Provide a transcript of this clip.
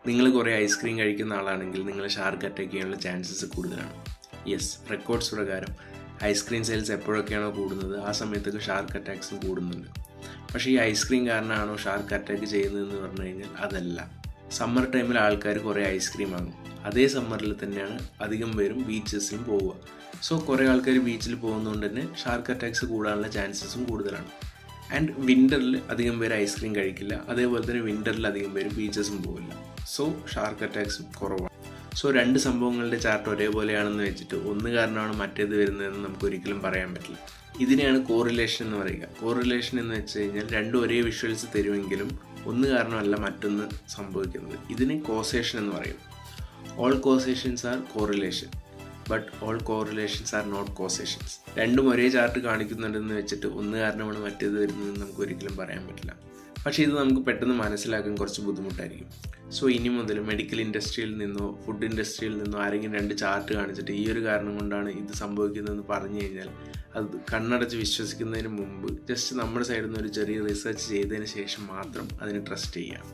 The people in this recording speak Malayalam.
നിങ്ങൾ കുറേ ഐസ്ക്രീം കഴിക്കുന്ന ആളാണെങ്കിൽ നിങ്ങൾ ഷാർക്ക് അറ്റാക്ക് ചെയ്യാനുള്ള ചാൻസസ് കൂടുതലാണ്. യെസ്, റെക്കോർഡ്സ് പ്രകാരം ഐസ്ക്രീം സെയിൽസ് എപ്പോഴൊക്കെയാണോ കൂടുന്നത് ആ സമയത്തൊക്കെ ഷാർക്ക് അറ്റാക്സും കൂടുന്നുണ്ട്. പക്ഷേ ഈ ഐസ്ക്രീം കാരണമാണോ ഷാർക്ക് അറ്റാക്ക് ചെയ്യുന്നതെന്ന് പറഞ്ഞു കഴിഞ്ഞാൽ അതല്ല. സമ്മർ ടൈമിൽ ആൾക്കാർ കുറേ ഐസ്ക്രീം വാങ്ങും. അതേ സമ്മറിൽ തന്നെയാണ് അധികം പേരും ബീച്ചസിലും പോവുക. സോ കുറേ ആൾക്കാർ ബീച്ചിൽ പോകുന്നതുകൊണ്ട് തന്നെ ഷാർക്ക് അറ്റാക്സ് കൂടാനുള്ള ചാൻസസും കൂടുതലാണ്. ആൻഡ് വിൻ്ററിൽ അധികം പേര് ഐസ്ക്രീം കഴിക്കില്ല. അതേപോലെ തന്നെ വിൻ്ററിൽ അധികം പേര് ബീച്ചസും പോകില്ല. സോ ഷാർക്ക് അറ്റാക്സും കുറവാണ്. സോ രണ്ട് സംഭവങ്ങളുടെ ചാർട്ട് ഒരേപോലെയാണെന്ന് വെച്ചിട്ട് ഒന്ന് കാരണമാണ് മറ്റേത് വരുന്നതെന്ന് നമുക്ക് ഒരിക്കലും പറയാൻ പറ്റില്ല. ഇതിനെയാണ് കോറിലേഷൻ എന്ന് പറയുക. കോറിലേഷൻ എന്ന് വെച്ച് കഴിഞ്ഞാൽ രണ്ടും ഒരേ വിഷ്വൽസ് തരുമെങ്കിലും ഒന്ന് കാരണമല്ല മറ്റൊന്ന് സംഭവിക്കുന്നത്. ഇതിനെ കോസേഷൻ എന്ന് പറയും. All causations are correlation, but all correlations are not causations. രണ്ടും ഒരേ ചാർട്ട് കാണിക്കുന്നുണ്ടെന്ന് വെച്ചിട്ട് ഒന്ന് കാരണമാണ് മറ്റേത് വരുന്നതെന്ന് നമുക്ക് ഒരിക്കലും പറയാൻ പറ്റില്ല. പക്ഷേ ഇത് നമുക്ക് പെട്ടെന്ന് മനസ്സിലാക്കാൻ കുറച്ച് ബുദ്ധിമുട്ടായിരിക്കും. സോ ഇനി മുതൽ മെഡിക്കൽ ഇൻഡസ്ട്രിയിൽ നിന്നോ ഫുഡ് ഇൻഡസ്ട്രിയിൽ നിന്നോ ആരെങ്കിലും രണ്ട് ചാർട്ട് കാണിച്ചിട്ട് ഈ ഒരു കാരണം കൊണ്ടാണ് ഇത് സംഭവിക്കുന്നതെന്ന് പറഞ്ഞു കഴിഞ്ഞാൽ അത് കണ്ണടച്ച് വിശ്വസിക്കുന്നതിന് മുമ്പ് ജസ്റ്റ് നമ്മുടെ സൈഡിൽ നിന്ന് ഒരു ചെറിയ റിസർച്ച് ചെയ്തതിന് ശേഷം മാത്രം അതിന് ട്രസ്റ്റ് ചെയ്യാം.